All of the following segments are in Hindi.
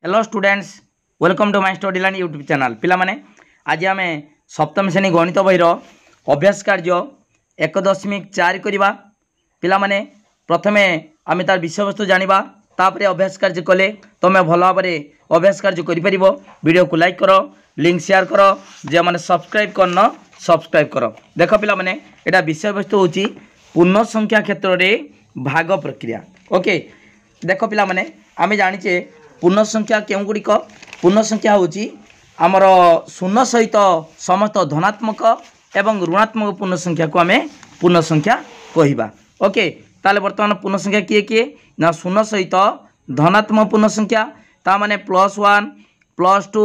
Hello students, welcome to my study learn YouTube channel. पिला माने आज आम सप्तम श्रेणी गणित बहीर अभ्यास कार्य 1.4 करवा। पिला माने प्रथमे आम तार विषय वस्तु जानिबा, तापरे अभ्यास कार्य कले तुम भल भाव अभ्यास कार्य करि। वीडियो को लाइक करो, लिंक शेयर करो, जे माने सब्सक्राइब करन सब्सक्राइब करो। देख पिला माने एटा विषय वस्तु होची पूर्ण संख्या क्षेत्र में भाग प्रक्रिया। ओके, देख पिला माने आमे जानिचे पूर्ण संख्या केउ गुड़िक। पूर्ण संख्या होची आमर शून्य सहित समस्त धनात्मक एवं ऋणात्मक पूर्ण संख्या को आमे पूर्ण संख्या कहिबा। ओके, ताले वर्तमान पूर्ण संख्या किए किए ना शून्य सहित धनात्मक पूर्ण संख्या ता माने +1 +2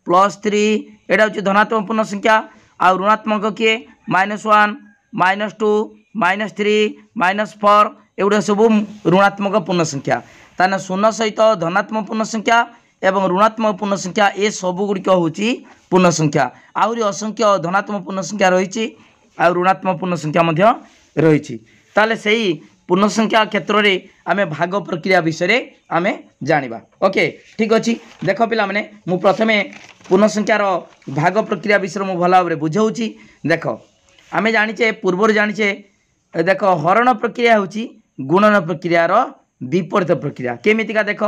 +3 एटा होची धनात्मक पूर्ण संख्या। आ ऋणात्मक किए -1 -2 -3 -4 एगुड़ा सब ऋणात्मक पूर्ण संख्या। ताने शून्य सहित धनात्मक पूर्ण संख्या एवं ऋणात्मक पूर्ण संख्या ए सबू गुड़िक होची पूर्ण संख्या। आहरी असंख्य धनात्मक पूर्ण संख्या रही आ ऋणात्मक पूर्ण संख्या मध्य रही। ताले सही पूर्ण संख्या क्षेत्र में आमे भाग प्रक्रिया विषय आमे जानिबा। ओके, ठीक अच्छी। देख पिला माने मु प्रथमे पूर्ण संख्यार भाग प्रक्रिया विषय मु भल भाव बुझाऊँगी। देख आमे जानिचे पूर्वर जानिचे देख हरण प्रक्रिया होची गुणन प्रक्रियार विपरीत प्रक्रिया। केमितिका देख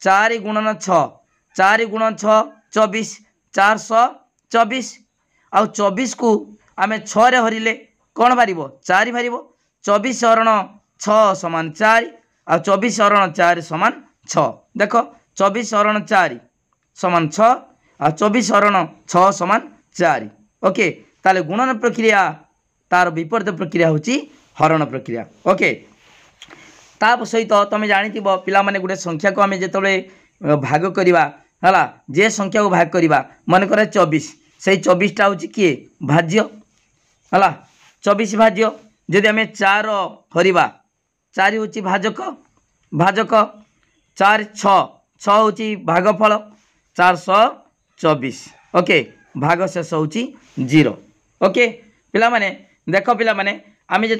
4 × 6 4 × 6 24 424 आ 24 को आमे 6 रे हरिले कौन बारिबो 4 बारिबो। 24 हरण 6 समान 4 आ 24 हरण 4 समान 6। देख 24 हरण 4 समान 6 आ 24 हरण 6 समान 4। ओके, ताले गुणन प्रक्रिया तार विपरीत प्रक्रिया होची हरण प्रक्रिया। ओके, ताप सहित तुम जानी पिला माने गोटे संख्या को आम जो भाग करवा है, जे संख्या को भाग करवा मन कर 24 से 24टा हूँ किए भाज्य है। 24 भाज्य जदि आम 4 हरवा 4 हूँ भाजक भाजक 4 6 6 हूँ भागफल 424। ओके, भाग शेष हूँ 0। ओके पिला माने देख पिला माने आम जो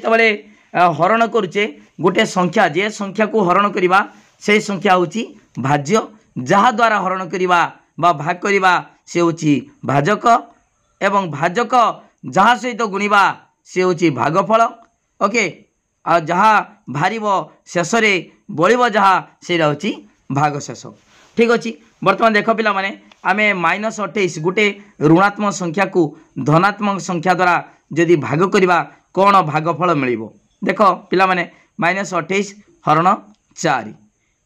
हरण करुचे गोटे संख्या जे संख्या को हरण करवा से संख्या होची भाज्य, जहा द्वारा हरण करवा बा भाग करवा से होची भाजक एवं भाजक जहा सहित गुणिबा से होची भागफल। ओके, आ जहा भारिबो शेष रे बळिबो जहा से होची भाग शेष। ठीक अच्छी। वर्तमान देख पिला माने आमे -28 गोटे ऋणात्मक संख्या को धनात्मक संख्या द्वारा जदि भाग करवा कौन भागफल मिलिबो। देख पिला माने -28 हरण 4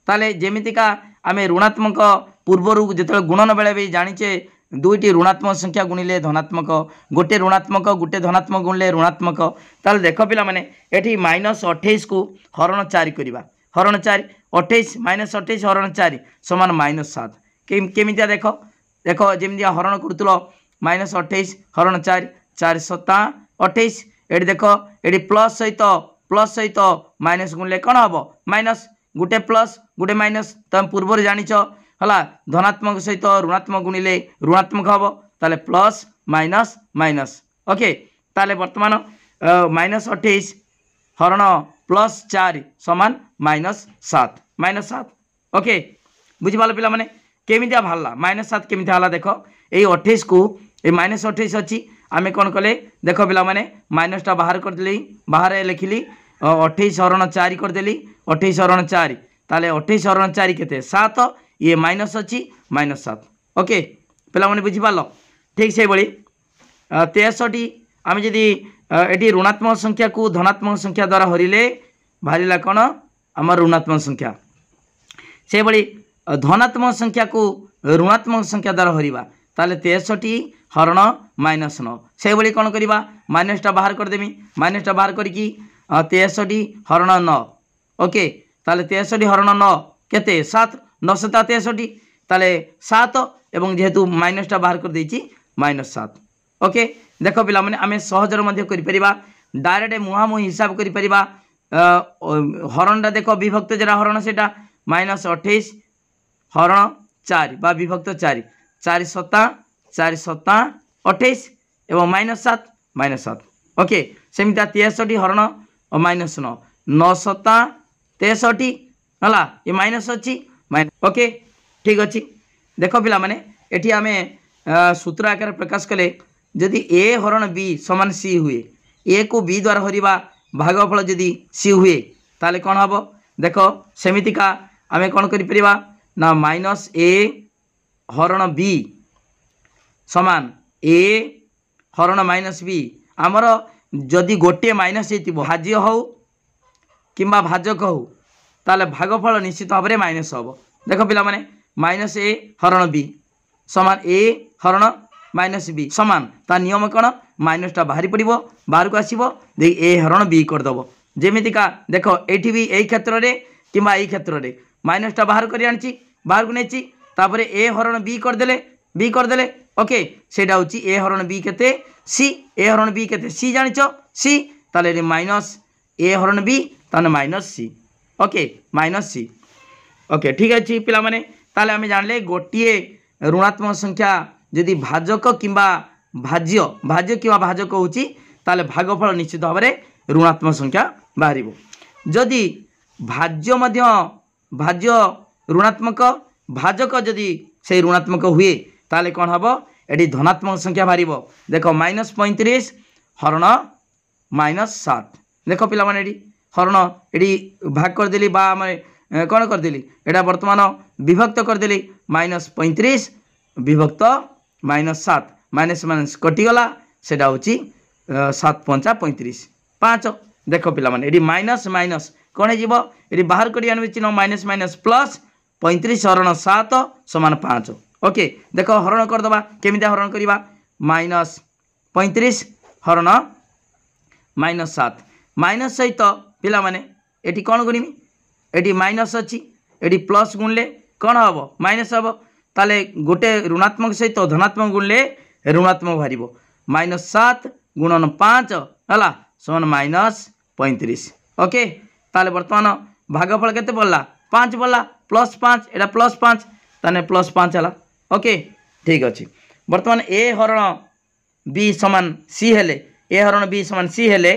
ताले जेमितिका आमे ऋणात्मक पूर्वर जो गुणन बेले भी जानिचे दुईटी ऋणात्मक संख्या गुणिले धनात्मक, गोटे ऋणात्मक गोटे धनात्मक गुणिले ऋणात्मक। ताले देख पिला माने एठी -28 को हरण 4 करवा। हरण 4 28 -28 हरण 4 समान -7। केमितिया देख देख जेमितिया हरण करुतलो -28 हरण 4 4 7 28। एटी देख एटी प्लस सहित माइनस गुणिले कौन हम माइनस, गोटे प्लस गोटे माइनस तुम पूर्व जानिच है। धनात्मक सहित ऋणात्मक गुणिले ऋणात्मक हम ताले प्लस माइनस माइनस। ओके, ताले वर्तमान -28 हरण +4 समान -7 ओके, बुझिपाल पिला माने केमितिया बाहरला -7 केमितिया हला। देख ये 28 को ये -28 अच्छी आम कौन कले देख पिला माने माइनसटा बाहर करदेली, बाहर लिखिली 28 हरण 4 करदेली। 28 हरण 4 ताले 28 हरण 4 केते 7, ये माइनस अच्छी -7। ओके पिला माने बुझिपाल। ठीक से भाई 63 आम जदि ये ऋणात्मक संख्या को धनात्मक संख्या द्वारा हरिले बाहरिला कौन आम ऋणात्मक संख्या। से भाई धनात्मक संख्या को ऋणात्मक संख्या द्वारा हरिबा ताले 63 हरण -9 से भाई कौन करवा माइनसटा बाहर करदेमी। माइनसटा बाहर करके 63 हरण 9। ओके, ताले 63 हरण 9 केते 7 9 7 63 ताले 7 एवं जेहेतु माइनसटा बाहर कर देछि -7। ओके, देख पिला माने आमे सहजर मध्य करि परिबा, डायरेक्ट मुहामुही हिसाब करि परिबा। हरणटा देख विभक्त जरा हरण सेटा -28 हरण 4 बा विभक्त 4 4 7 28 एवं -7 ओके, सेमिता 63 हरण -9 9 7 63 है, ये माइनस अच्छी ओके। ठीक अच्छे देख पिला माने एठी आमे सूत्र आकार प्रकाश कले जदि ए हरण बी समान सी हुए ए को बी द्वारा हरिबा भागफल जदि सी हुए ताले कौन हम देख सेमितिका आमे कौन करि परिबा ना माइनस ए हरण बी समान ए हरण माइनस बी आमर जदि गोटे माइनस हो भाज्य हो कि भाजक हो ताले भागफल निश्चित भाव में माइनस हम देख पिला माने माइनस ए हरण बी समान ए हरण माइनस बी समान ता नियम कौन माइनसटा बाहरी पड़ो बाहर को आसो दे ए हरण बी करदेव जमीतिका देख ये भी यही क्षेत्र में कि क्षेत्र में माइनसटा बाहर कर बाहर को नहीं तापर ए हरण बी करदे ओके सेटा हूँ ए हरण बी केते सी ए हरण बी केते सी जानिच सी ताले माइनस ए हरण बी ताने माइनस सी ओके माइनस सी ओके ठीक अच्छे पिला माने ताले आमे जानले गोटे ऋणात्मक संख्या जदि भाजक किंबा भाज्य भाज्य कि भाजक होची ताले भागफल निश्चित भाव में ऋणात्मक संख्या बाहर जदि भाज्य मध्य भाज्य ऋणात्मक भाजक जदि से ऋणात्मक हुए ताले कौन हम ये धनात्मक संख्या बाहर देख -35 हरण -7 देख पिला माने हरण ये भाग करदेली कौन करदेली एटा वर्तमान विभक्त करदेली -35 विभक्त -7 माइनस माइनस कटिगला सेटा हूँ 7 पंचा 35 5 देख पिला माने ये माइनस माइनस कौन हो बाहर कर चिन्ह माइनस माइनस प्लस 35 हरण 7 समान 5 ओके देख हरण करदे केमी हरण करवा -35 हरण -7 माइनस सहित पिला माने एटी कौन गुणिमी एटी माइनस अच्छी एटी प्लस गुणले कौन हम माइनस हम ताले गोटे ऋणात्मक सहित धनात्मक गुणले ऋणात्मक बाहर -7 गुणन 5 है समान -35 ओके ताले वर्तमान भागफल केते पड़ला 5 पड़ला +5 एटा +5 ताने +5 है ओके ठीक अच्छे वर्तमान ए हरण बी समान सी हेले ए हरण बी समान सी हेले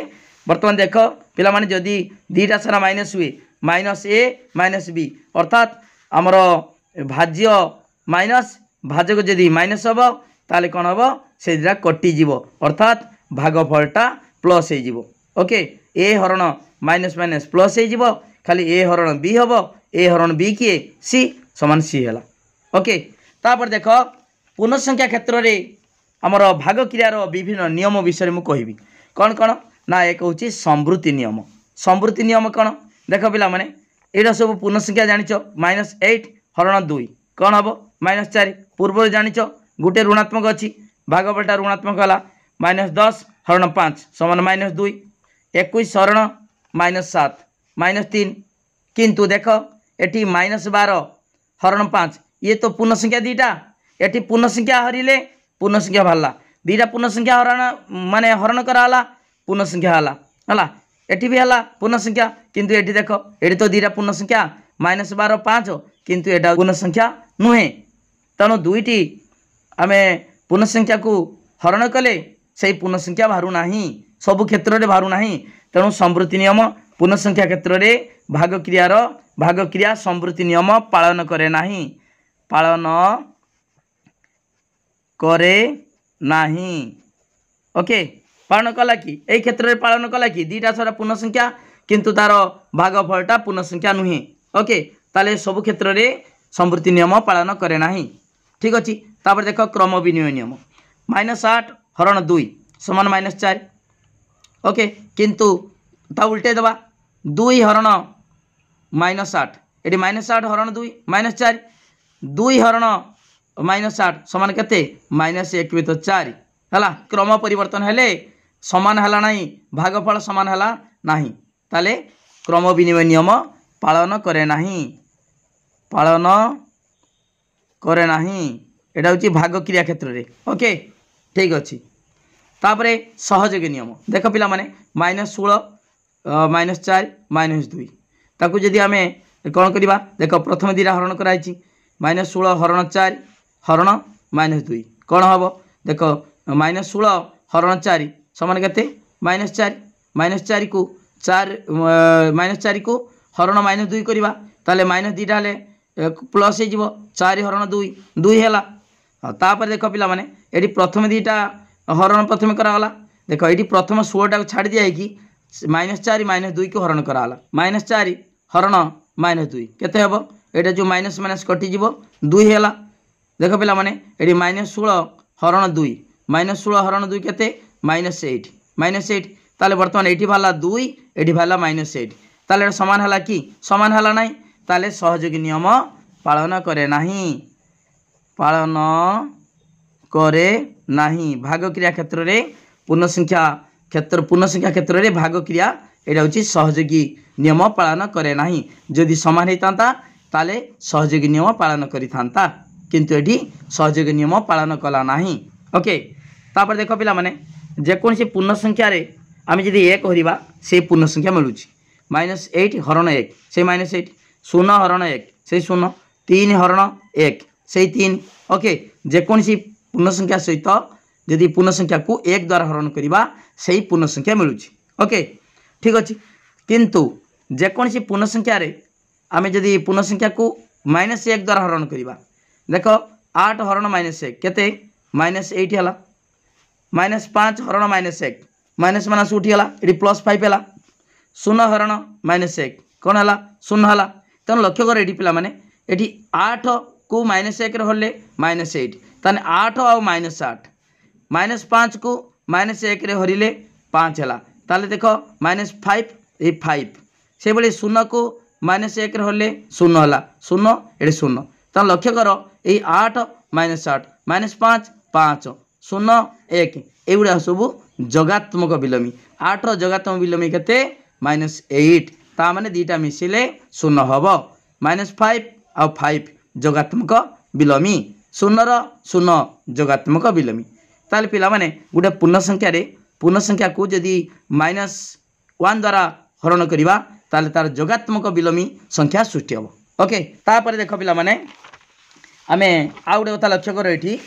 वर्तमान देख पिला माने जदि दीटा सारा माइनस हुए -a -b अर्थात आमर भाज्य माइनस भाजक जदि माइनस हम ताले कौन हम से दुटा कटिज अर्थात भागफलटा प्लस हो ओके ए हरण माइनस माइनस प्लस हो खाली ए हरण बी हम ए हरण बी किए सी समान सी है ओके तापर देख पूर्णसंख्या क्षेत्र में आमर भाग क्रियार विभिन्न नियम विषय में कहबी कौन कौन ना एक हूँ संवृत्ति नियम कौन देख पिला माने एटा सब पूर्णसंख्या जानिच -8 हरण 2 कौन हम -4 पूर्व जानिच गोटे ऋणात्मक अच्छी भागफलटा ऋणात्मक है -10 हरण 5 समान -2 21 हरण -7 -3 किंतु देख एटी -12 हरण 5 ये तो पूर्णसंख्या दीटा एटी पूर्णसंख्या हरिले पूर्णसंख्या बाहरला दीटा पूर्णसंख्या हरण माने हरण कराला पूर्णसंख्या है एटी भी है पूर्णसंख्या किंतु एटी देख ये तो दीटा पूर्णसंख्या -12 5 किंतु एटा पूर्णसंख्या नुहे तेणु दुईटी आमे पूर्णसंख्या को हरण कले से पूर्णसंख्या बाहर ना सबु क्षेत्र में बाहर ना तेणु संवृत्ति नियम पूर्णसंख्या क्षेत्र में भाग क्रिया संवृत्ति नियम पालन करे नाही ओके पालन कला कि यही क्षेत्र में पालन कला कि दीटा सारा पूर्णसंख्या किंतु तार भागफलटा पूर्णसंख्या नुहे ओके ताले सब क्षेत्र में संवृत्ति नियम पालन करे नाही ठीक अच्छे तापर देख क्रम विनिमय नियम -8 हरण 2 समान -4 ओके किंतु ता उल्टे दबा 2 हरण -8 ये -8 हरण 2 -4 2 हरण -8 समान केते -1 तो 4 है क्रम परिवर्तन हेले समान है ना भागफल समान है ना ताले क्रम विनिमय नियम पालन करे ना एटा हूँ भाग क्रिया क्षेत्र में ओके ठीक अच्छे तापर सहयोग नियम देख पिला माने -16 -4 -2 ताकू जदि आम कौन करवा देख प्रथम दीटा हरण कराई -16 हरण 4 हरण -2 कौन हम देख -16 हरण 4 समान के -4 को 4 -4 को हरण -2 करवा ताले -2 हेले प्लस हो 4 हरण 2 2 है। तापर देख पिला माने एटी प्रथम दीटा हरण प्रथम कराला। देख ये प्रथम 16 को छाड़ दिया कि -4 -2 को हरण कराला। -4 हरण -2 केते हबो एटा जो माइनस माइनस कटिज 2 है। देख पिला माने एटी -16 हरण 2 -16 हरण 2 केते -8 -8 ताले वर्तमान एटी भाला 2 एटी भाला -8 ताले समान हला कि समान हला नहीं ताले सहयोगी नियम पालन करे नहीं पालन करे नहीं। भाग क्रिया क्षेत्र में पूर्ण संख्या क्षेत्र में भाग क्रिया यहाँ हूँ सहयोगी नियम पालन करे नहीं। जदि समान होता ताले सहयोगी नियम पालन करिथांता किंतु एठी सहयोगी नियम पालन कला नहीं। ओके तापर देख पिला माने जेकोसी पूर्ण संख्या रे आम जदि 1 हरिबा से पूर्ण संख्या मिलूची -8 हरण 1 से -8 0 हरण 1 से 0 3 हरण 1 से 3। ओके जेकोसी पूर्ण संख्या सहित जदि पूर्ण संख्या को 1 द्वारा हरण करिबा से पूर्ण संख्या मिलूची। ओके ठीक अच्छे किंतु जेकोसी पूर्ण संख्या रे आम जदि पूर्ण संख्या को -1 द्वारा हरण करिबा देख 8 हरण -1 केते -8 है -5 हरण -1 माइनस माइनस उठीगला ये +5 है 0 हरण -1 कौन है 0 है। तेना लक्ष्य कर ये पिला माने ये 8 को -1 हरले -8 ताने 8 आउ -8 -5 को -1 हरिले 5 है ताले देख -5 ये 5 से भाई 0 को -1 हरले 0 है 0 ये 0 तेना लक्ष्य कर ये 8 -8 -5 5 0 1 एगुड़ा सब जगात्मक विलोमी 8 जगात्मक विलोमी केते -8 ता माने दीटा मिसिले 0 हबो -5 आ 5 जगात्मक विलोमी 0 रो 0 जगात्मक विलोमी। ताले पिला माने गुटे पूर्ण संख्या को जदि -1 द्वारा हरण करिबा ताले तार जगात्मक विलोमी संख्या सृष्टि हबो। ओके तापर देख पिला माने आमे आ गुटे कथा लक्ष्य कर एठी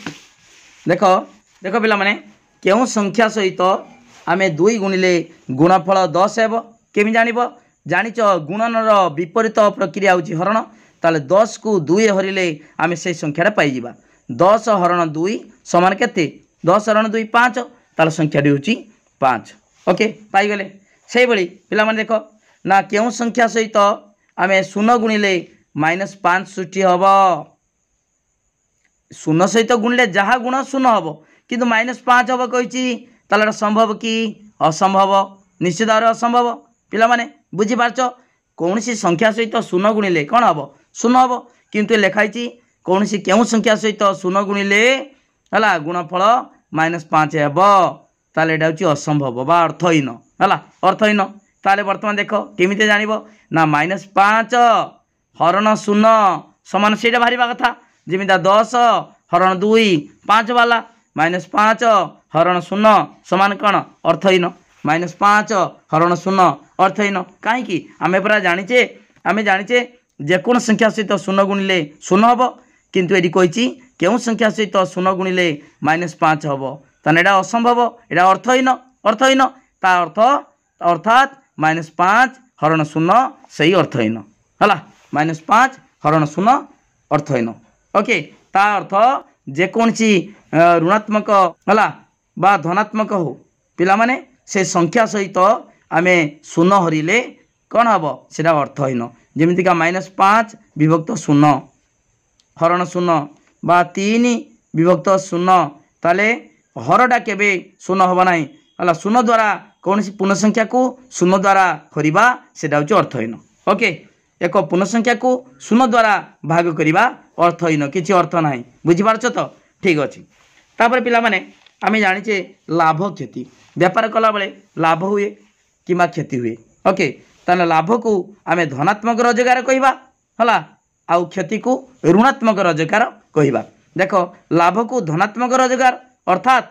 देख पिला माने केउ संख्या सहित आम 2 गुणिले गुणफल 10 हेब केमी जानिब जानिच गुणनर विपरीत प्रक्रिया होची हरण ताले 10 को 2 हरिले आम से संख्या पाइबा 10 हरण 2 समान केते 10 हरण 2 5 ताले संख्या होची 5। ओके पाइगले से भली पिला माने देख ना केउ संख्या सहित आम 0 गुणिले -5 सृष्टि हब 0 सहित गुणिले जहाँ गुण 0 हम किंतु -5 हम कही संभव कि असंभव निश्चित भाव असंभव पिला माने बुझी पारछ कौन सी संख्या सहित 0 गुणिले कौन हम 0 हम किंतु लिखाई कौन सी केउ संख्या सहित 0 गुणिले है गुणफल -5 हेब ताले एटा होची असंभव बा अर्थहीन है अर्थहीन। ताले वर्तमान देख केमिते जानिबो ना -5 हरण 0 समान सेटा बाहरिबा कथा जेमिता 10 हरण 2 5 वाला -5 हरण 0 समान कौन अर्थहीन -5 हरण 0 अर्थहीन कहीं आम पूरा जानीचे जेकोन संख्या सहित 0 गुणिले 0 हम किंतु ये कही केउ संख्या सहित 0 गुणिले -5 हम ताने एटा असंभव एटा अर्थहीन ता अर्थ अर्थात -5 हरण 0 सही अर्थहीन है -5 हरण 0 अर्थहीन। ओके ता अर्थ जेकोसी ऋणात्मक है बा धनात्मक हो पिला माने से संख्या सहित आमे 0 हरिले कौन हम से अर्थहीन जमीका -5 विभक्त 0 हरण 0 बा 3 विभक्त 0 ताले हरटा केबे 0 हम ना है 0 द्वारा कौन सी पूर्ण संख्या को 0 द्वारा हरिबा सेटा होची अर्थहीन। ओके एक पूर्ण संख्या को 0 द्वारा भाग करिबा अर्थहीन किछि अर्थ नाही बुझी पारछ तो ठीक अच्छे। तापर पिला माने आमे जानिचे लाभ क्षति व्यापार कला बेले लाभ हुए कि क्षति हुए। ओके ताने लाभ को आमे धनात्मक रोजगार कहबा हला आउ क्षति को ऋणात्मक रोजगार कहबा। देख लाभ को धनात्मक रोजगार अर्थात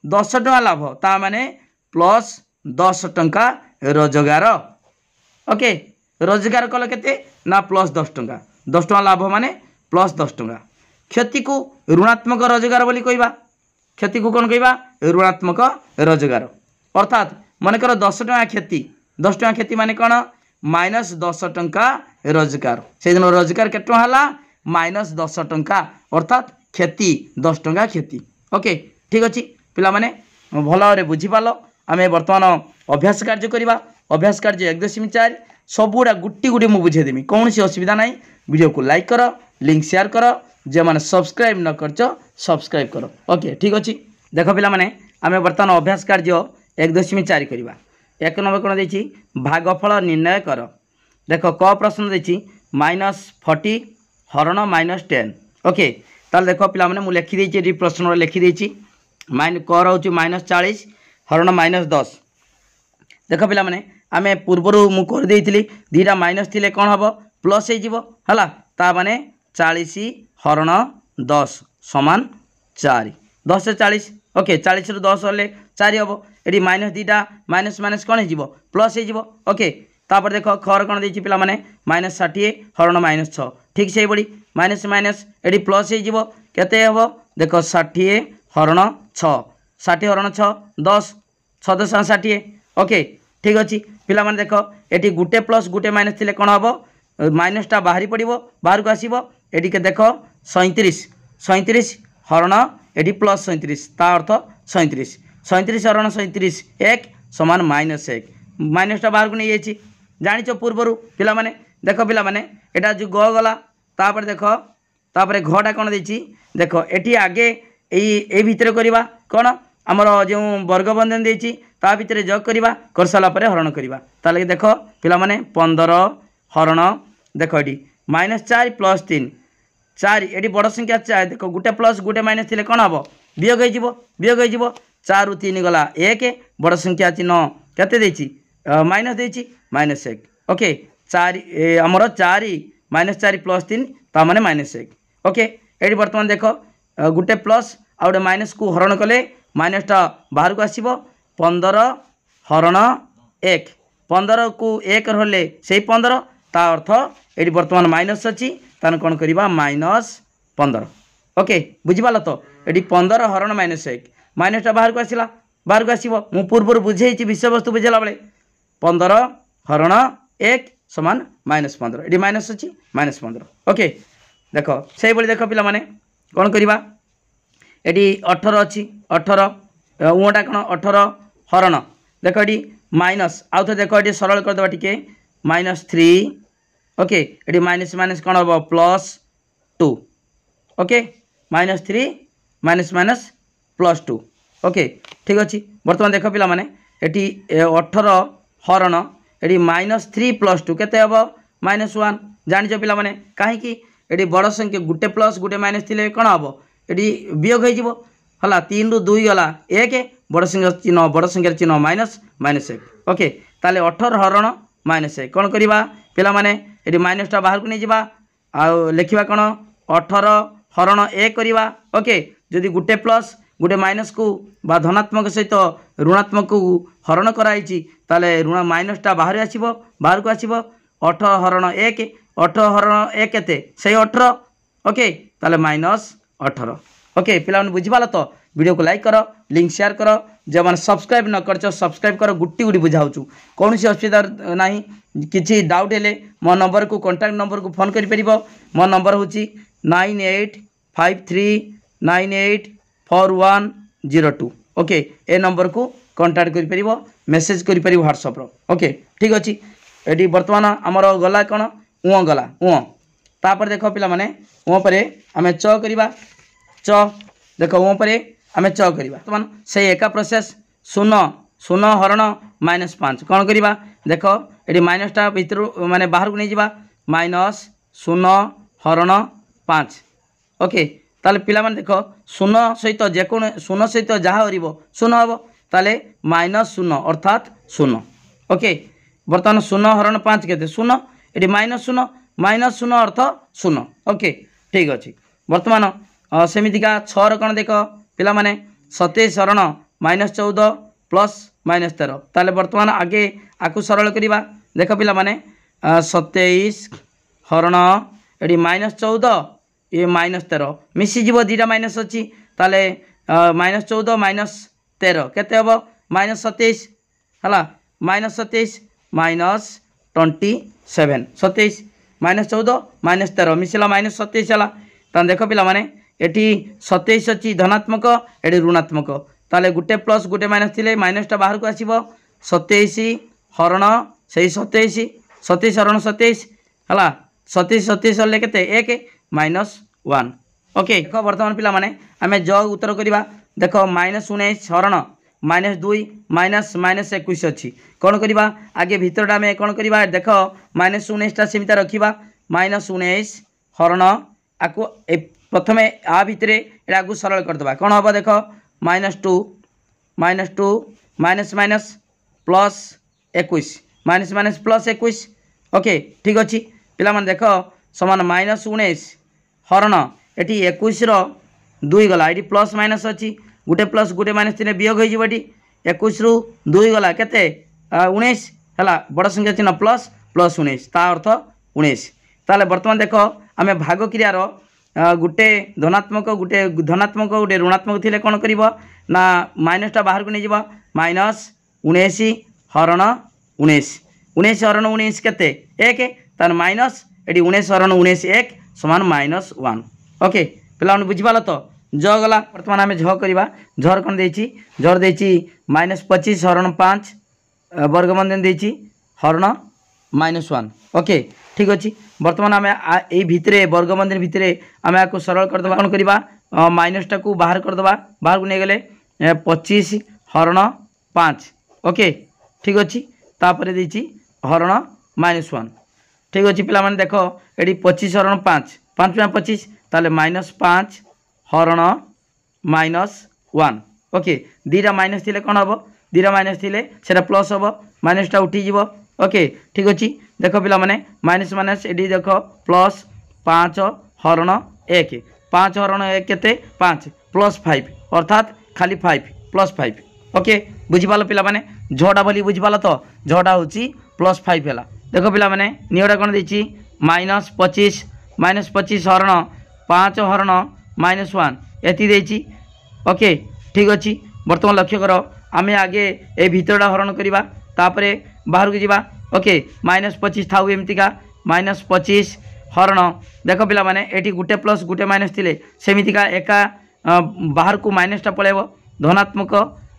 10 टଙ୍କା लाभ ता माने +10 टଙ୍କା रोजगार। ओके रोजगार कल केते ना +10 टଙ୍କା 10 टଙ୍କା लाभ माने +10 टଙ୍କା क्षति को ऋणात्मक रोजगार बोली कहबा क्षति को कौन कहबा ऋणात्मक रोजगार अर्थात मन कर 10 टଙ୍କା क्षति 10 टଙ୍କା क्षति माने कौन -10 टंका रोजगार से दिन रोजगार के -10 टंका अर्थात क्षति 10 टंका क्षति। ओके ठीक अच्छे पिला माने भल भाव बुझीपाल आम बर्तमान अभ्यास कार्य करवा। अभ्यास कार्य 1.4 सबुरा गुटी गुटी मुझे बुझेदेमी कौन सी असुविधा ना। वीडियो को लाइक कर लिंक शेयर कर जे मैंने सब्सक्राइब न कर सब्सक्राइब कर। ओके ठीक अच्छे देख पिला माने आम बर्तमान अभ्यास कार्य 1.4 करवा। 1 नंबर कौन देखी भागफल निर्णय कर। देख क प्रश्न देखी -40 हरण -10। ओके ताल देख पिला माने मु लिखिदे प्रश्न लिखिदे क रोचे -40 हरण -10। देख पिला माने आम पूर्वर मु कर देइथिली दीटा माइनस थिले कौन हम प्लस है ता माने 40 हरण 10 समान 4 10 से 40। ओके 40 रु 10 हेल्ले 4 हम ये माइनस दीटा माइनस माइनस कौन हो प्लस हो। ओके तापर देख खर कौन देखिए पिला माने -60 हरण -6 ठीक से बड़ी माइनस माइनस ये प्लस हो हम देख 60 हरण 6 60 हरण 6 10 6 10 60। ओके ठीक अच्छे पिला माने देख ये गुटे प्लस गुटे माइनस थिले कौन हम माइनसटा बाहरी पड़ो बाहर को आसो ये देख 37 हरण ये प्लस 37 ता अर्थ 37 हरण 37 1 समान -1 माइनसटा बाहर को नहीं जाइए जाच पूर्वर पिला माने देख पिला माने एटा जो ग गला तापर देख तापर घटा कौन देती देख ये आगे ये भितर करवा कौन आमर जो वर्गबंधन देती ता भितर जग करवा कर सारा पर हरण करवा ताले देख पिला माने 15 हरण देख ये -4 + 3 4 ये बड़ संख्या 4 देख गुटे प्लस गुटे माइनस थिले कौन हम वियोग हो 4 रु 3 गला 1 बड़ संख्या चिन्ह केते देची माइनस देची -1। ओके 4 आमर 4 -4 + 3 ता माने -1। ओके ये बर्तमान देख गुटे प्लस आ गए माइनस को हरण कले माइनसटा बाहर को आसो 15 हरण 1 15 को 1 रही से 15 ता अर्थ ये बर्तमान माइनस अच्छी तान कौन करवा -15। ओके बुझीपाल तो ये 15 हरण -1 माइनसटा बाहर को आसला बाहर को आसो मु पूर्व बुझे विषय वस्तु बुझेला बेले 15 हरण 1 समान -15 ये माइनस अच्छी -15। ओके देख से देख पिला माने कौन करवा ये 18 अच्छी 18 उटा कौन 18 हरण देख ये माइनस आउ थे देख ये सरल करदे टी -3। ओके ये माइनस माइनस कौन हम +2। Okay -3 minus minus +2। ओके ठीक अच्छे बर्तमान देख पिला माने ये 18 हरण ये -3 + 2 केते हम -1 जान पिला माने कहीं ये बड़ संख्या गुटे प्लस गुटे माइनस थिले कौन हम ये वियोग हो 3 रु 2 गला 1 बड़ संख्या चिन्ह बड़ संख्यार चिन्ह -1। ओके ताले 18 हरण -1 कौन करवा पिला माने ये माइनसटा बाहर को नहीं जावा आ लिखा कौन 18 हरण 1 करवा। ओके जदि गुटे प्लस गुटे माइनस को बा धनात्मक सहित ऋणात्मक को हरण कराई ताले ऋण माइनसटा बाहर आसो बाहर को आसो 18 हरण 1 18 हरण 1 केते से 18। ओके ताले -18। ओके पिला बुझीपाल तो वीडियो को लाइक कर लिंक शेयर कर जो मैंने सब्सक्राइब न कर सब्सक्राइब कर गुटी गुटी बुझाऊँ कौन सी असुविधा ना किसी डाउट हेले मो नंबर को कॉन्टैक्ट नंबर को फोन कर मो नंबर हूँ 9853984102। ओके ए नंबर को कॉन्टैक्ट कर मेसेज कर व्हाट्सएप। ओके ठीक अच्छे ये बर्तमान आमर गला कौन उँ गला उँ तापर देख पिला माने उँ पर आम च करवा च देख उँ पर आम च करवा बर्तमान से एका प्रोसेस 0 हरण -5 कौन करवा देख ये माइनसटा भर माने बाहर को नहीं जावा -0 हरण 5। ओके ताले पिला माने देख 0 सहित जेको 0 सहित जहाँ हो 0 हम ताले -0 अर्थात 0। ओके बर्तमान 0 हरण 5 के 0 ये -0 अर्थ 0। ओके ठीक अच्छे बर्तमान सेमितिका 6 कौन देख पिला माने 27 हरण -14 प्लस -13 ताले बर्तमान आगे आकु सरल करवा देख पिला माने 27 हरण ये -14 ये -13 मिसीज दीटा माइनस अच्छी ताले -14 -13 केते हम -27 है -27 - 27 27 -14 -13 मिसला -27 है तो देख पे एटी 27 अच्छी धनात्मक एटी ऋणात्मक ताले गुटे प्लस गुटे माइनस थिले माइनसटा बाहर को आसीबो 27 हरण से 27 27 हरण 27 है 27 27 हल्ले केते 1 -1 ओके देख बर्तमान पिला माने आमे ज उत्तर करवा देख -19 हरण -2 -21 अच्छी कौन करवा आगे भीतर आम कौन करवा देख -19टा सेमती रखा -19 हरण आपको प्रथम आ भितर ये आगे सरल करदे कौन हम देख -2 -2 minus minus plus 21 minus minus plus 21 okay ठीक अच्छे पिला माने देख समान -19 हरण एटी 21 2 गला ये प्लस माइनस अच्छी गुटे प्लस गुटे माइनस तीन वियोग हो 21 रु 2 गला केते 19 है बड़ संख्या चिन्ह प्लस प्लस 19 ता अर्थ 19 ताले बर्तमान देख आम भाग क्रियार गुटे धनात्मक गुटे गुटे ऋणात्मक थिले कौन कर ना माइनसटा बाहर को नहीं -19 हरण 19 19 हरण 19 केते 1 तार माइनस ये 19 हरण 19 1 समान -1 ओके पिला बुझीपाल तो ज गला बर्तमान आम झ करवा झर कौन देची झर देची -25 हरण 5 वर्गबंधन देची हरण -1 ओके ठीक अच्छे बर्तमान आम ये भितर वर्गबंधन भितर आम आपको सरल करदे कौन करवा माइनसटा को बाहर करदे बाहर को नहीं गले 25 हरण 5 ओके ठीक अच्छे तापर देची हरण -1 ठीक अच्छे पिला माने देख ये 25 हरण 5 5 25 ताले -5 हरण -1 ओके दीटा माइनस थिले कौन हम दीटा माइनस थिले सेटा प्लस हम माइनसटा उठीज ओके ठीक अच्छे देख पिला माने माइनस माइनस ये देख प्लस 5 हरण 1 5 हरण 1 केते 5 प्लस 5 अर्थात खाली 5 प्लस 5 ओके बुझीपाल पिला माने झटा बोली बुझीपाल तो झटा हूँ प्लस 5 है देख पिला माने नियटा कौन देची -25 हरण 5 हरण -1 एति देची ओके ठीक अच्छे बर्तमान लक्ष्य कर आम आगे ए भितरटा हरण करवा तापरे बाहर को जीवा ओके -25 थाऊ एमतीका -25 हरण देख पिला माने एटी गुटे प्लस गुटे माइनस थिले सेमितिका एका बाहर को माइनसटा पड़ेब धनात्मक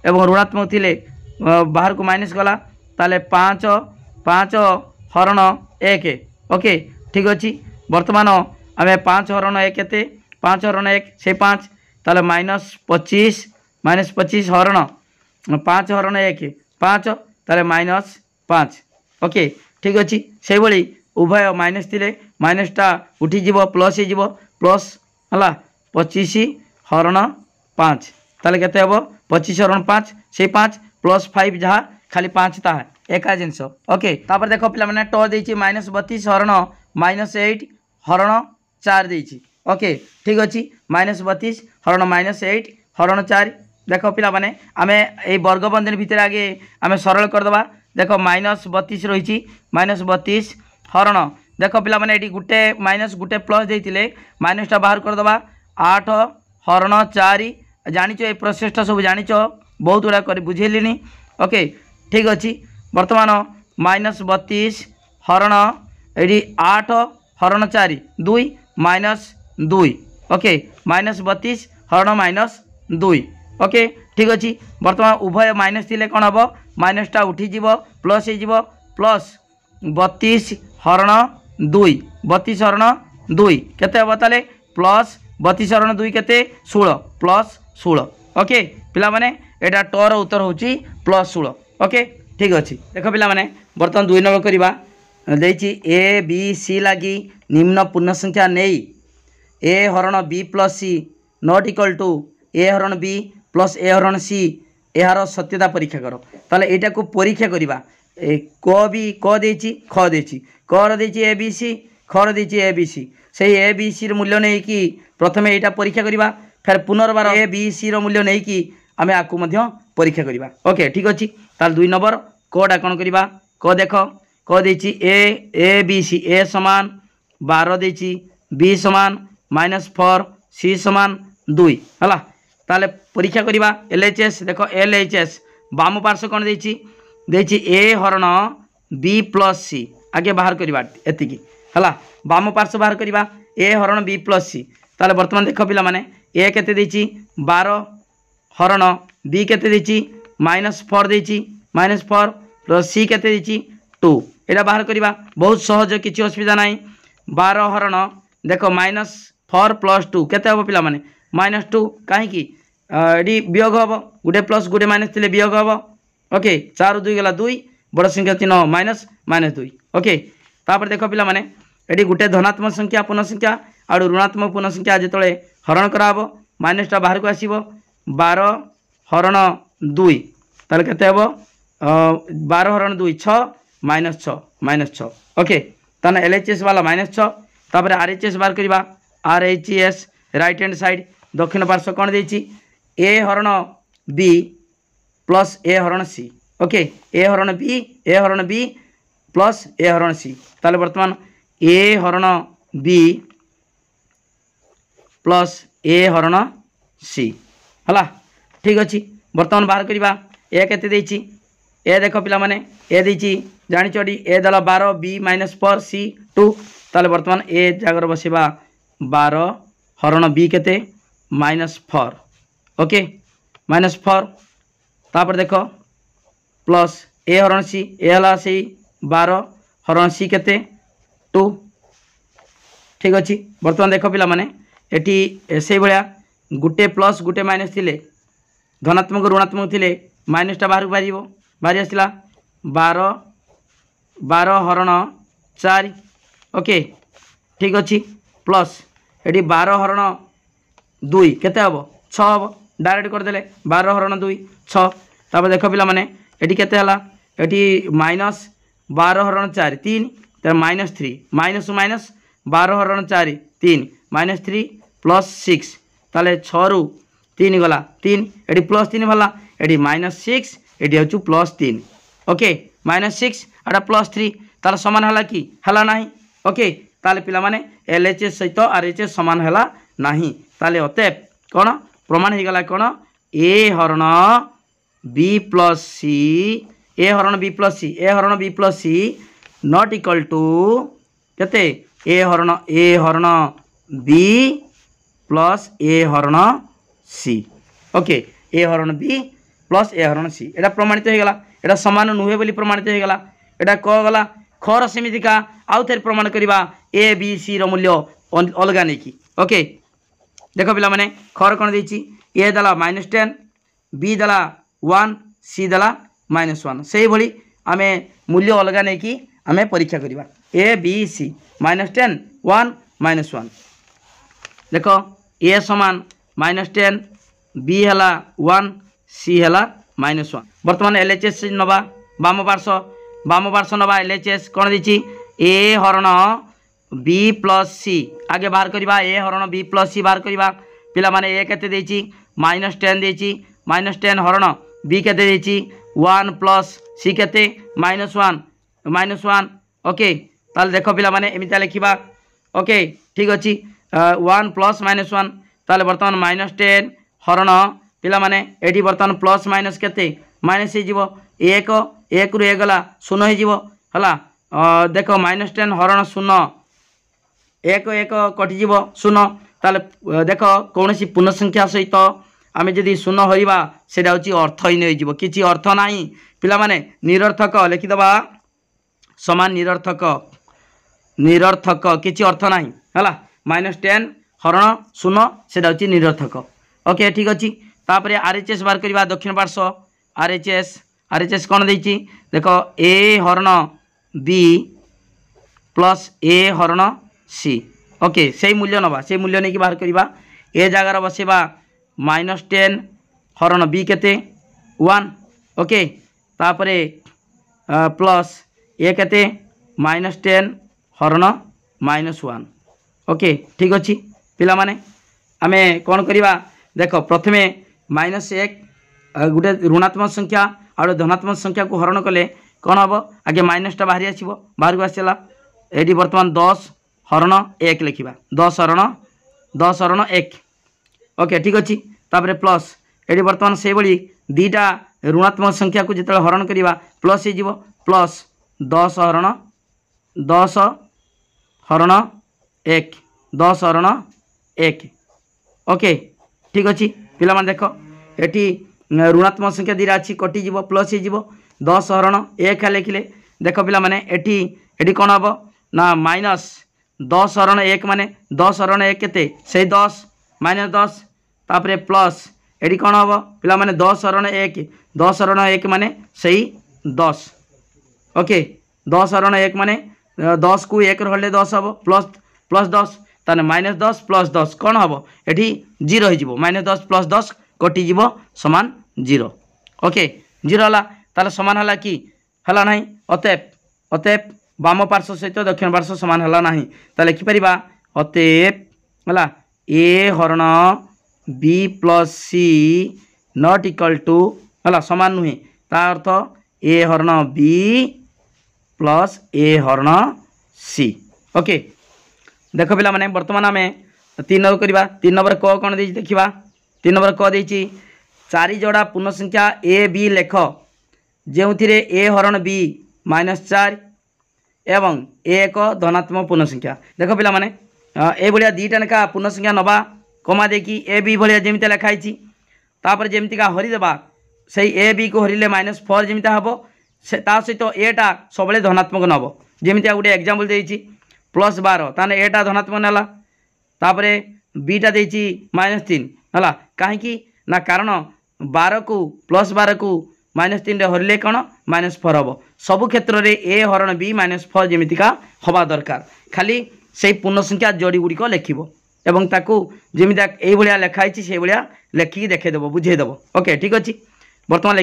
एवं ऋणात्मक थिले बाहर को माइनस गला ताले 5 हरण 1 ओके ठीक अच्छे बर्तमान आम 5 हरण 1 केते 5 हरण 1 से 5 ताले -25 हरण 5 हरण 1 5 ताले -5 ओके ठीक अच्छे से भाई उभय माइनस थिले माइनसटा उठीज प्लस हो प्लस है 25 हरण 5 ताले केते हम 25 हरण 5 से 5 प्लस 5 जहाँ खाली 5 ता एका जिनस ओके तापर देख पिला माने ट देची -32 हरण -8 हरण 4 देची ओके ठीक अच्छे -32 हरण -8 हरण 4 देख पिला माने आमे ए वर्गबंधन भितर आगे आमे सरल करदबा देख -32 रही -32 हरण देख पिला माने एटी गुटे माइनस गुटे प्लस देते माइनसटा बाहर करदबा 8 हरण 4 जानिच ए प्रोसेसटा सब जानिच बहुत गुड़ा कर बुझेली ओके ठीक अच्छे बर्तमान -32 हरण ये 8 हरण 4 2 -2 ओके -32 हरण -2 ओके ठीक अच्छे बर्तमान उभय माइनस थिले कौन हम माइनसटा उठीज प्लस हो प्लस 32 हरण 2 32 हरण 2 केते हम ताले प्लस 32 हरण 2 केते 16 प्लस 16 ओके पिला माने एटा टोर उत्तर होची प्लस 16 ओके ठीक अच्छे देख पिला माने बर्तमान 2 नंबर करवा देची ए बी सी लगी निम्न पूर्ण संख्या नहीं ए हरण B plus C not equal to A हरण बी प्लस ए हरण सी यार सत्यता परीक्षा कर ताले एटा को परीक्षा करवा क भी क देची ख देची कर देची ए बी सी खर देची ए बी सी से ए बी सी मूल्य नहीं कि प्रथमे एटा परीक्षा करवा फिर पुनर्बार ए बी सी मूल्य नहीं कि आम आपको परीक्षा करवा ओके ठीक अच्छे ताल 2 नंबर कटा कौन करवा क देख क देची ए बी सी ए समान 12 देची बी समान -4 सी समान 2 है ताले परीक्षा करवा LHS देख LHS बाम पार्श्व कौन देची ए हरण बी प्लस सी आगे बाहर करवा एति है बाम पार्श्व बाहर करवा ए हरण बी प्लस सी ताले बर्तमान देख पिला माने ए केते देछि 12 हरण बी केते देछि -4 देछि -4 प्लस सी केते देछि 2 एटा बाहर करवा बहुत सहज किछि असुविधा नाही 12 हरण देखो -4 प्लस 2 केते हो पिला माने -2 काहे कि एडी वियोग हबो गुटे प्लस गुटे माइनस थिले वियोग हबो ओके 4 2 गला 2 बड़ संख्या चिन्ह -2 ओके तापर देखो पिला माने एडी गुटे धनात्मक संख्या पूर्ण संख्या और ऋणात्मक पूर्ण संख्या जिते हरण कराब माइनसटा बाहर को आसब 12 हरण 2 ताले केते हबो 12 हरण 2 6 -6 ओके ताने एलएचएस वाला -6 तापर आरएचएस बाहर करबा आरएचएस राइट हैंड साइड दक्षिण पार्श्व कोन देछि ए हरण बी प्लस ए हरण सी ओके ए हरण बी प्लस ए हरण सी ताले वर्तमान ए हरण बी प्लस ए हरण सी हला ठीक अच्छी बर्तमान बाहर करवा ए केते देछि ए देख पिला माने ए देछि जानि चोडी ए दला 12 बी -4 सी 2 ताले वर्तमान ए जागर बसेबा 12 हरण बी केते -4 ओके -4 तापर देखो प्लस ए हरण सी ए हला से 12 हरण सी केते 2 ठीक अच्छी बर्तमान देख पिला माने एटी से भाया गुटे प्लस गुटे माइनस थिले धनात्मक ऋणात्मक थिले माइनसटा बाहर बाहरी आसला 12 हरण 4 ओके ठीक अच्छी प्लस एटी 12 हरण 2 केते हम 6 हम डायरेक्ट करदे 12 हरण 2 6 तापर देख पिला माने एटी केते हला एटी -12 हरण 4 3 तर -3 माइनस 12 हरण 4 3 -3 प्लस 6 ताले 6 रु 3 गला 3 एटी प्लस 3 भला एटी -6 एटी हचु प्लस 3 ओके -6 एटा प्लस 3 तार समान हला कि हला नाही ओके ताले पिला माने एलएचएस सहित आरएचएस समान हला नाही ताले अतएव कोन प्रमाण हे गला कोन ए हरण बी प्लस सी ए हरण B plus C not equal to केते ए हरण बी प्लस ए हरण सी ओके ए हरण बी प्लस ए हरण सी एटा प्रमाणित हो गला एटा समान नुहे बोली प्रमाणित हो गला एटा क गला खर सेमितिका आउ थे प्रमाण करवा ए बी सी रो मूल्य अलग नहीं कि ओके देख पिला माने खर कौन देछि ए दला -10 बी दला 1 सी दला -1 से भली आमे मूल्य अलग नहीं कि आमे परीक्षा करवा ए बी सी -10 1 -1 देख ए समान -10 बी हला 1 सी हला -1 वर्तमान एलएचएस नबा बाम पार्श्व नबा एलएचएस कौन देछि ए हरण बी प्लस सी आगे बाहर करवा ए हरण बी प्लस सी बाहर करवा पिला माने ए केते देछि -10 देछि -10 हरण बी केते देछि 1 प्लस सी केते -1 ओके ताल देखो पिला माने एमिता लिखिबा ओके ठीक अच्छी 1 प्लस -1 ताले वर्तमान -10 हरण पिला माने एडी वर्तमान प्लस माइनस केते माइनस हो एक एक रु ए गला 0 हो हला देख -10 हरण 0 एक एक कटिज 0 ताले देख कौन सी पूर्ण संख्या सहित आम जदि 0 हरवा से अर्थहीन हो किसी अर्थ ना पिला माने निरर्थक लिखिदबा समान निरर्थक किसी अर्थ ना है -10 हरण 0 से निरर्थक ओके ठीक अच्छी तापर आरएचएस बाहर करवा दक्षिण पार्श्व आरएचएस कौन देछि देख ए हरण बी प्लस ए हरण सी ओके से मूल्य नवा से मूल्य नहीं बाहर करवा ए जगार बसेबा -10 हरण बी केते 1 ओके तापरे प्लस ए केते -10 हरण -1 ओके ठीक अच्छी पिला माने आमे कौन करवा देख प्रथमे -1 गोटे ऋणात्मक संख्या और धनात्मक संख्या को हरण कले कौन हम आगे माइनसटा बाहरी आसो बाहर को आसला ये बर्तमान 10 हरण 1 लिखा 10 हरण 1 ओके ठीक अच्छी तापर प्लस ये बर्तमान से भाई दीटा ऋणात्मक संख्या को जिते हरण करवा प्लस हो प्लस 10 हरण 10 हरण 1 10 हरण 1 ओके ठीक अच्छे पिला देख ये ऋणात्मक संख्या दीटा अच्छी कटिज प्लस हो 10 हरण 1 लिखिले देख पिला एटी कौन हम ना माइनस 10 हरण 1 माने 10 हरण 1 केते से 10 माइनस 10 तापरे प्लस एटी कौन हम पिला 10 हरण 1 10 हरण 1 माने से 10 ओके 10 हरण 1 माने 10 को 1 रहिले 10 हम प्लस प्लस 10 ताने माइनस 10 प्लस 10 कौन हम एटी 0 हो माइनस 10 प्लस 10 कटिज समान 0 ओके 0 है ताले समान है कि है ना अतएव अतएव वाम पार्श्व सहित दक्षिण पार्श्व समान है ना तो लिखिपर अतएव है ए हरण B plus C not equal to है समान नुहे ता अर्थ ए हरण बी प्लस ए हरण सी ओके देख पिला माने वर्तमान आम 3 नंबर करवा 3 नंबर क कौन दे देखा 3 नंबर क दे 4 जोड़ा पूर्ण संख्या ए बी लेख जो ए हरण बी -4 एवं ए एक धनात्मक पूर्ण संख्या देख पिला माने ए भलिया दीटा लेखा पूर्ण संख्या नवा कमा देखी ए बी भलिया जमी लिखाई तापर जमीका हरिदेवा से ए बी को हरिले -4 जमी हम ता सहित एटा सब धनात्मक नब जमी गोटे एग्जाम्पल देती प्लस 12 ताने एटा धनात्मक नाला तापर बीटा देती -3 है कहीं ना कारण 12 को प्लस 12 को -3 हरिले कौन -4 हम सबु क्षेत्र में ए हरण बी -4 जमीका हवा दरकार खाली से पूर्ण संख्या जोड़ी गुड़िक लिखब एवं ताकू जमी ये लिखाई से भाया लिखिकी देखदेव बुझेदेव ओके ठीक अच्छे बर्तमान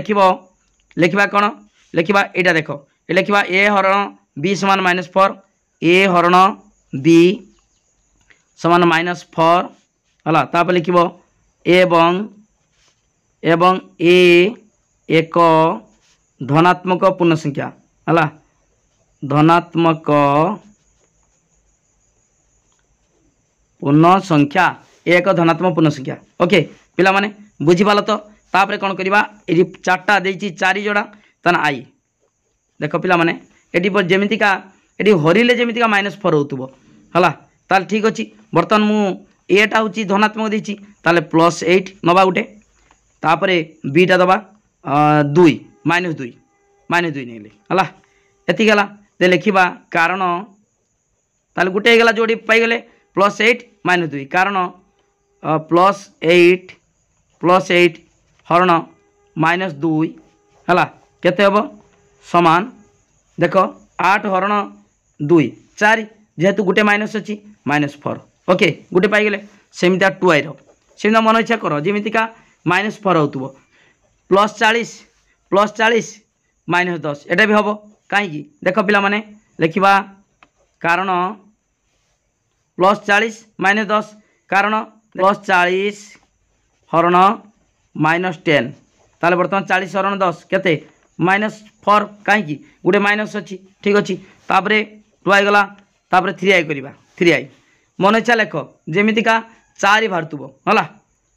लिखा कौन लिखा यहाँ देख ये लिखा ए हरण बी समान -4 ए हरण बी समान -4 है तापर लिख एवं एवं ए एक धनात्मक पूर्ण संख्या है धनात्मक पूर्ण संख्या एक धनात्मक पूर्ण संख्या ओके पिला माने बुझीपाल तो तापर कौन करवा ये 4टा देती 4 जोड़ा तान आई देख पिला माने एटी जमीका ये हरिले जमीका -4 होतुबो हला ताल ठीक अच्छे बर्तमान मु एटा हूँ धनात्मक देती ताले +8 नवा गुटे तापर बीटा दबा 2 -2 नहीं है एति गला दे लिखा कारण ताले गुटे गला जोड़ी पाईगले +8 -2 कारण +8 हरण -2 है केते हम समान देख 8 हरण 2 4 जेहेतु गुटे माइनस अच्छी -4 ओके गुटे पाईगले सेमती 2 आई सेमती मन इच्छा कर जमीका -4 हो +40 -10 एटा भी हम कहीं देख पिला माने लिखा कारण +40 -10 कारण +40 हरण -10 ताले बर्तमान 40 हरण 10 केते -4 कहीं गोटे माइनस अच्छी ठीक अच्छे तापर 2 आईगला तापर 3 आई करवा 3 आई मन इच्छा लेख जमीका 4 बाहर है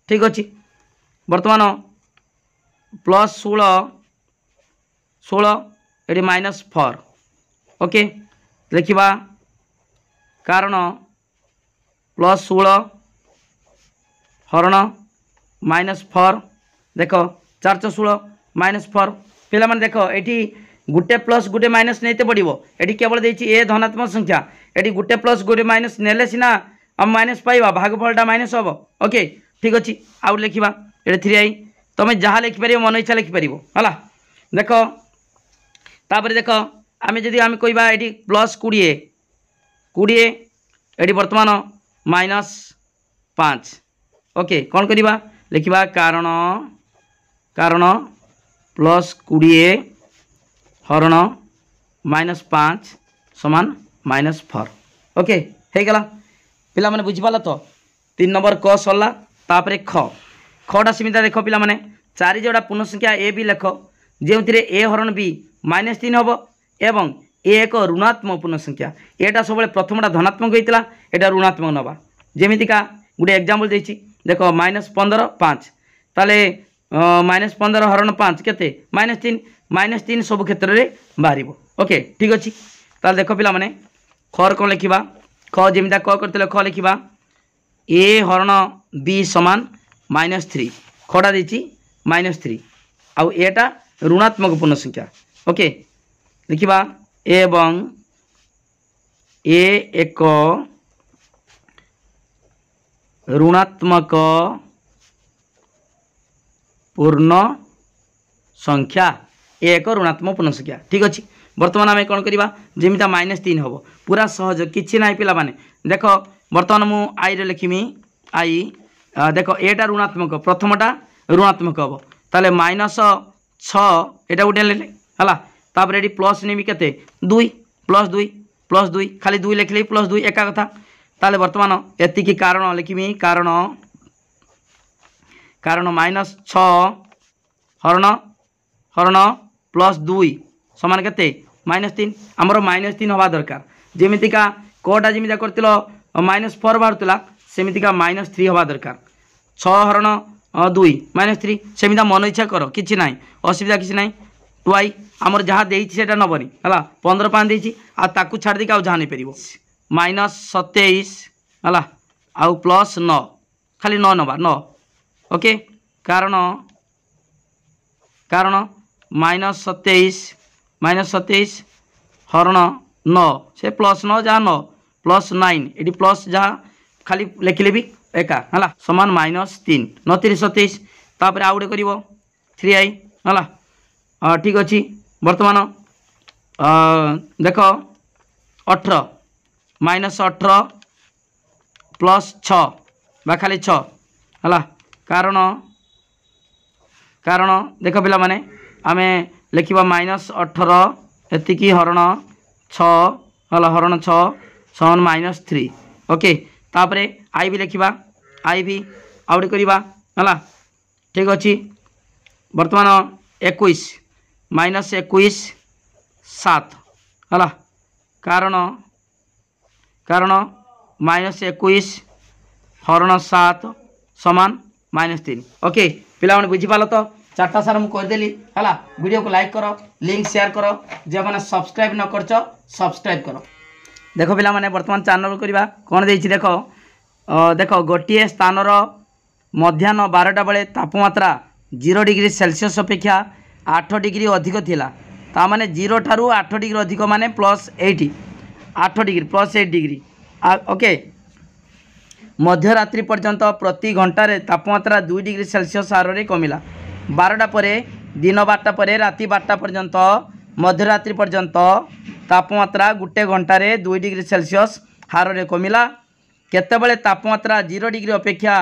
ठीक अच्छे बर्तमान +16 ये -4 ओके लिखा कारण +16 हरण -4 देख 4 -16 पिला माने देख ये गुटे प्लस गुटे माइनस नहीं पड़ो ये केवल देती ए धनात्मक संख्या ये गुटे प्लस गुटे माइनस नेले सीना हम माइनस पाइबा भागफलटा माइनस हम ओके ठीक अच्छे आउ लिखा ये 3 आई तुम जहाँ लिखिपर मन इच्छा लिखिपर है देख तापर देख आम जदि आम कहवा ये +20 ये बर्तमान -5 ओके कौन करवा लिखा कारण +20 हरण -5 समान -4 ओके हो गला पिला माने बुझिपाल तो 3 नंबर क सरला तापर खटा सीमित देख पिला माने 4 जोड़ा पूर्ण संख्या ए बी लेख जो ए हरण बी -3 हम एवं ए एक ऋणात्मक पूर्ण संख्या एटा सब प्रथमटा धनात्मक होता है ऋणात्मक नवा जमीका गोटे एग्जाम्पल देती देख -15 5 ताले -15 हरण 5 केते -3 सब क्षेत्र में बाहर ओके ठीक अच्छे ताल देख पिला माने खर कौन लिखा ख जमीदा क करते ख लिखा ए हरण बी समान -3 खटा देती -3 आउ एटा ऋणात्मक पूर्ण संख्या ओके लिखा एवं ए एक ऋणात्मक पूर्ण संख्या एक ऋणात्मक पूर्ण संख्या ठीक अच्छे बर्तमान आम कौन करवा जमीता -3 हम पूरा सहज किसी ना पिला माने देख बर्तमान मु आई रे लिखिमी आई देख एटा ऋणात्मक प्रथमटा ऋणात्मक हम ताले -6 एटा गोटे है तापर ये प्लस नेमी केते 2 +2 +2 खाली 2 लिखले +2 एका कथा ताले बर्तमान एतिकी कारण लिखिमी कारण -6 हरण हरण +2 समान केते -3 आमर -3 हवा दरकार जेमितिका कोटा जमीदा करतिलो -4 बाहरतला सेमितिका -3 हवा दरकार 6 हरण 2 -3 सेमिता मन इच्छा कर किछि नाही असुविधा किछि नाही टुआई आमर जहाँ देइछि सेटा नबनी हला 15 पान देइछि आ ताकू छाड़ दे के आ जहाँ नहीं परिबो -27 हला आउ +9 खाली 9 नबा 9 ओके कारण कारण -27 हरण 9 से +9 जहाँ 9 +9 ये प्लस जहाँ खाली लिखिले भी एका है समान -3 29 27 तापर आउ गोटे कर 3i है ठीक अच्छे बर्तमान देख 18 -18 +6 बा खाली 6 है कारण कारण देख पिला माने आमे लिखा -18 एतिकी हरण 6 है हरण 6 समान -3 ओके तापरे आई भी लिखा आई भी आउट करवा है ठीक अच्छे बर्तमान 21 -21 7 है कारण कारण -21 हरण 7 समान -3 ओके पिला माने बुझी पालो तो चार्टा सार मुझे करदेली है वीडियो को लाइक करो लिंक शेयर करो जो मैंने सब्सक्राइब न कर सब्सक्राइब करो देख पिला माने वर्तमान चैनल करवा कौन देख देख देख गोटे स्थान मध्याह्न 12टा बेले तापमात्रा 0 डिग्री सेल्सियस अपेक्षा 8 डिग्री अधिक थिला ता माने 0 ठारू 8 डिग्री अधिक माने +8 8 डिग्री +8 डिग्री ओके मध्यरात्रि पर्यंत प्रति घंटार तापमात्रा 2 डिग्री सेल्सियस हारे कमिला 12टा पर दिन 12टा पर राति 12टा पर्यंत मध्यरात्रि पर्यंत तापमात्रा गोटे घंटार 2 डिग्री सेल्सियस हारे कमिला केतेबेले तापमात्रा 0 डिग्री अपेक्षा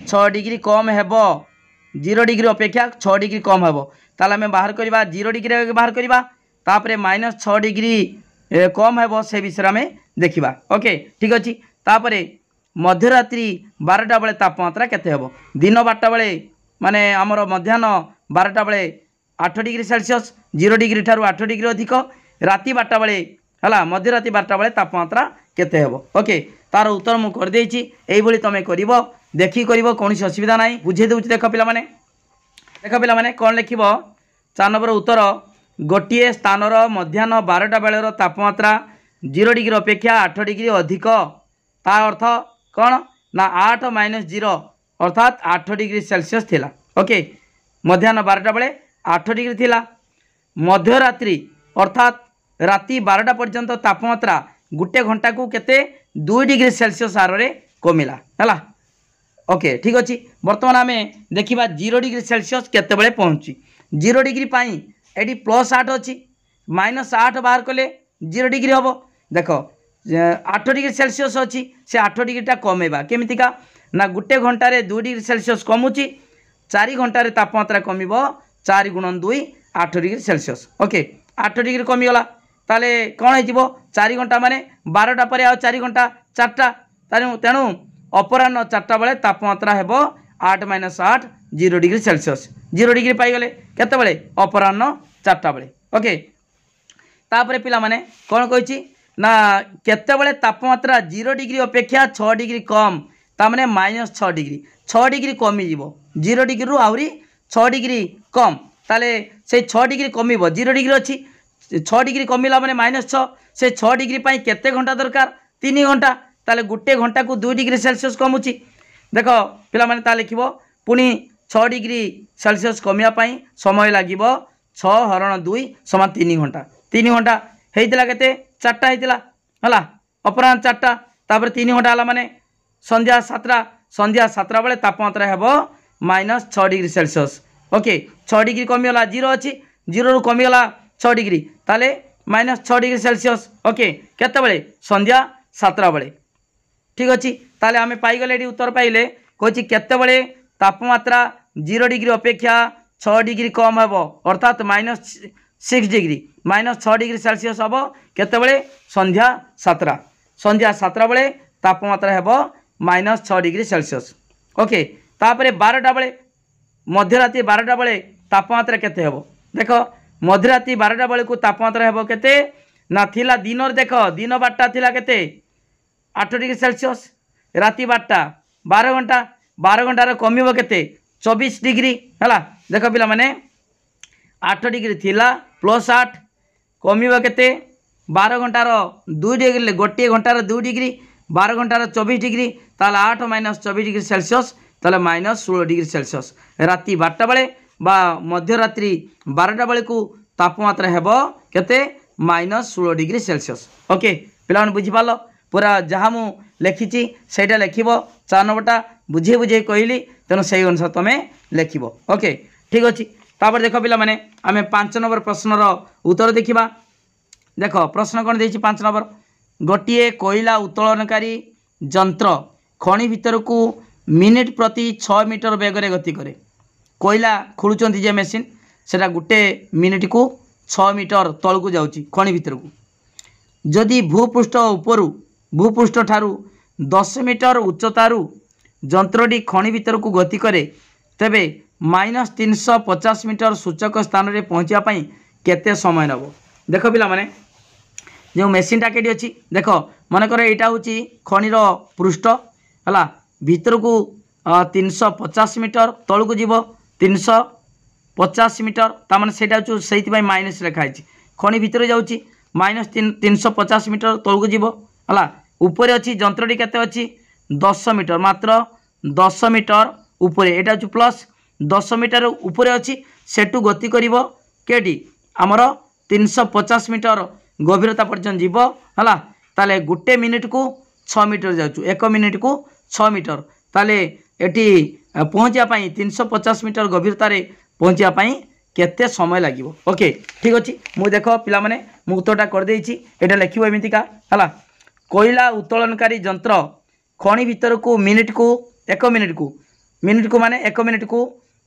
6 डिग्री कम हेबो 0 डिग्री अपेक्षा 6 डिग्री कम हेबो ताले आमे बाहर करबा 0 डिग्री बाहर करबा तापरे -6 डिग्री कम हेबो से विषय आमे देखिबा ओके ठीक अछि तापरे मध्यरात्रि 12टा बेले तापमात्रा केते हेबो दिन 12टा बेले माने हमर मध्याह्न 12टा बेले 8 डिग्री सेल्सियस 0 डिग्री ठारू 8 डिग्री अधिक राति 12टा बेले हला मध्यरात्रि 12टा बेले तापमात्रा केते हेबो ओके तार उत्तर मु कर देछि एई भली तमे करिवो देखि करिवो कोनोसी असुविधा नाही बुझे देउछि देख पिला माने कोन लिखिबो 4 नंबर उत्तर गोटिए स्थानर मध्याह्न 12टा बेलेर तापमात्रा 0 डिग्री अपेक्षा 8 डिग्री अधिक ता अर्थ कौन ना 8 - 0 अर्थात 8 डिग्री सेल्सियस थिला ओके मध्याह्न 12टा बेले 8 डिग्री थिला मध्यरात्रि अर्थात राति 12टा पर्यंत तापमात्रा गोटे घंटा को केते 2 डिग्री सेल्सियस हारे कमिला है ओके ठीक अच्छे बर्तमान आम देखा 0 डिग्री सेल्सियस केते बेले पहुँची 0 डिग्री पाई एटी +8 अच्छी -8 बाहर कले 0 डिग्री हम देख 8 डिग्री सेल्सियस अच्छी से 8 डिग्रीटा कमेबा केमितिका ना गोटे घंटार 2 डिग्री सेल्सियस कमुची 4 घंटार तापमात्रा कमिब 4 × 2 8 डिग्री सेल्सियस ओके 8 डिग्री कमिगला ताले कौन हो 4 घंटा माने 12टा पर आ 4 घंटा 4टा तेणु अपराह्न 4टा बेले तापमात्रा हेब 8 - 8 0 डिग्री सेल्सियस 0 डिग्री पाईगले केते बेले अपराह्न 4टा बेले ओके तापर पिला माने कौन कहिछि ना केते बेले तापमात्रा 0 डिग्री अपेक्षा 6 डिग्री कम तामने -6 डिग्री 6 डिग्री कमी जीवो 0 डिग्री रु आउरी 6 डिग्री कम ताले से 6 डिग्री कमिबो 0 डिग्री अच्छी 6 डिग्री कमिला माने -6 से 6 डिग्री पाई केते घंटा दरकार 3 घंटा ताले गुटे घंटा को 2 डिग्री सेल्सियस कमुची देख पिला माने ता लिखिबो पुनी 6 डिग्री सेल्सियस कमिया पाई समय लागिबो 6 हरण 2 समान 3 घंटा 3 घंटा हेइतिला केते 4टा हेइतिला हला अपराह्न 4टा तापर 3 घंटा हला माने संध्या 7टा बेले तापमात्रा हेबो -6 डिग्री सेल्सियस ओके 6 डिग्री कमिगला 0 अच्छी 0 रु कमिगला 6 डिग्री ताले -6 डिग्री सेल्सियस ओके केते बेले संध्या 7टा बेले ठीक अच्छी ताले आमे पाइगले एटी उत्तर पाइले कहछि केते बेले तापमात्रा 0 डिग्री अपेक्षा 6 डिग्री कम हेबो अर्थात -6 डिग्री -6 डिग्री सेल्सियस हेबो केते बेले संध्या 7टा बेले तापमात्रा हेबो -6 डिग्री सेल्सियस ओके तापरे 12टा बेले मध्यराति 12टा बेले तापमात्रा केते हेबो देख मध्यराति 12टा बेले को तापमात्रा हेबो केते ना थिला दिनर देख दिन 12टा थिला केते 8 डिग्री सेल्सियस राति 12टा 12 घंटा कमिबो केते 24 डिग्री हला देख पिला माने 8 डिग्री थिला +8 कमिबो केते 12 घंटार 2 डिग्री गोटे घंटार 2 डिग्री 12 घंटार 24 डिग्री ताले 8 - 24 डिग्री सेल्सियस ताले -16 डिग्री सेल्सियस राति 12टा बेले बा मध्यरात्रि 12टा बेले को तापमात्रा हेबो केते -16 डिग्री सेल्सियस ओके पिला मन बुझी पालो पूरा जहाँ मु लिखी सेटा लिखिबो 4 नंबरटा बुझे बुझे कहली तेणु से अनुसार तुम लिखिबो ओके ठीक अच्छे तापर देख पिला माने आमे 5 नंबर प्रश्नर उत्तर देखिबा देख प्रश्न कौन देछि 5 नंबर गोटे कोयला उत्तोलनकारी यंत्र खनि भितर को मिनिट प्रति 6 मीटर बेगर गति करे कोयला खोलुचंती जे मेसीन सेटा गोटे मिनिट को 6 मीटर तल को जाउची खनि भितर को जदि भूपृष्ठ ठारू 10 मीटर उच्चतारू यंत्रटी खनि भितर को गति करे तेबे -350 मीटर सूचक स्थान रे पहुँचा पाई केते समय नबो देख पिला माने जो मेसीन टा केटी अछि देख मनकर एटा होची खनिर पृष्ठ हला भितर को 350 मीटर तल को जीव 350 मीटर ताମାନେ सेटा छु सेति पई माइनस लिखा है खनि भितर जाउची -350 मीटर तल को जीव हला ऊपर अच्छी यंत्रटी केते अच्छी 10 मीटर मात्र 10 मीटर ऊपर एटा छु प्लस 10 मीटर ऊपर अच्छी सेटू गति करिवो केटी हमर 350 मीटर गभीरता पर्यंत जीव हला ताले गुटे मिनिट को 6 मीटर जाउछु 1 मिनिट को 6 मीटर ताले एटी पहुँचा पाई 350 मीटर गभीरता रे पहुँचा पाई केते समय लागिवो ओके ठीक अच्छे मु देख पिला माने मु उत्तरटा कर देछि एटा लिखिबो एमितिका हला कोयला उत्तोलनकारी यंत्र खनि भितर को 1 मिनिट को माने 1 मिनिट को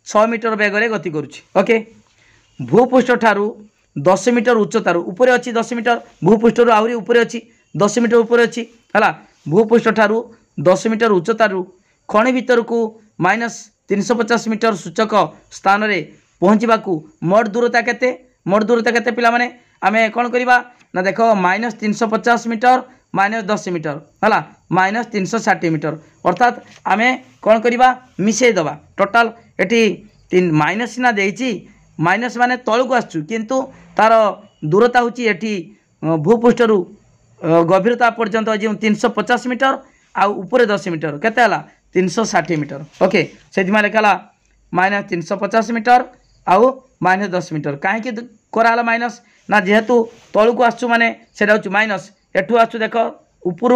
6 मीटर बेगरे गति करुछि ओके भूपृष्ठ ठारू 10 मीटर उच्चतारू ऊपर अच्छी 10 मीटर भूपृष्ठ आहरी ऊपर अच्छी 10 मीटर ऊपर अच्छी हला भूपृष्ठ ठारू 10 मीटर उच्चतारू खनि भितर को -350 मीटर सूचक स्थान रे पहुँचवाकू मोट दूरता केते पिला माने आमे कोन करिबा ना देखो -350 मीटर -10 मीटर हला -360 मीटर अर्थात आमे कोन करिबा मिसेई दबा टोटल एटी माइनस ना देइची माइनस माने तळ को आछू किंतु तार दूरता होची एटी भूपृष्ठरू गभीरता पर्यंत जो 350 मीटर आ ऊपर 10 मीटर केते हला 360 मीटर ओके सेति माने कला -350 मीटर आउ -10 मीटर कहीं कराला माइनस ना जेहेतु तलू को आसचु माने सेटा होचु माइनस एठू आसचु देख ऊपर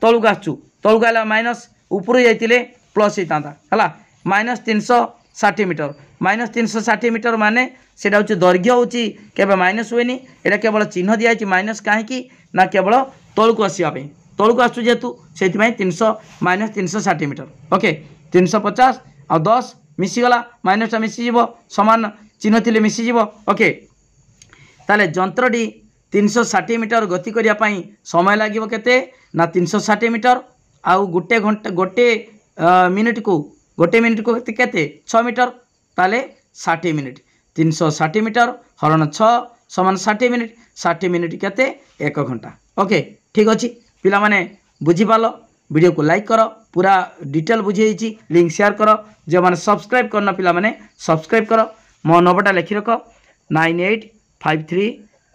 तलू को आसचु तलू को माइनस ऊपर जाइतिले प्लस होता है -360 मीटर -360 मीटर माने सेटा होचु दैर्घ्य होची केबे माइनस हुएनी एटा केवल चिन्ह दिया है माइनस कहीं ना केवल तलू को आसीबा पे तलू को आसचु जेहेतु सेति में 360 मीटर ओके 350 आ 10 मिसीगला माइनसटा मिसीज सामान चिन्ह थिले मिसीज ओके ताले यंत्रटी 360 मीटर गति करने समय लगे केते ना 360 मीटर आउ गोटे घंटा मिनिट को केते 6 मीटर ताले 60 मिनिट 360 मीटर हरण 6 समान 60 मिनिट 60 मिनिट केते 1 घंटा ओके ठीक अच्छे पिला माने बुझी पालो वीडियो को लाइक करो पूरा डिटेल बुझे लिंक शेयर करो जो मैंने सब्सक्राइब करना पिला माने सब्सक्राइब करो मो नंबरटा लिखि रख 9853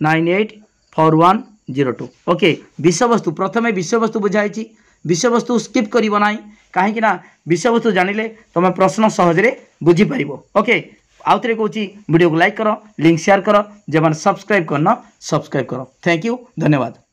984102। ओके विषयवस्तु प्रथमे विषयवस्तु बुझाई विषयवस्तु स्किप करिवो नाही कहीं विषयवस्तु जानिले तुम प्रश्न सहजरे बुझीपर। ओके आउ थे कहूँ वीडियो को लाइक करो लिंक शेयर करो जो सब्सक्राइब करना सब्सक्राइब करो। थैंक यू धन्यवाद।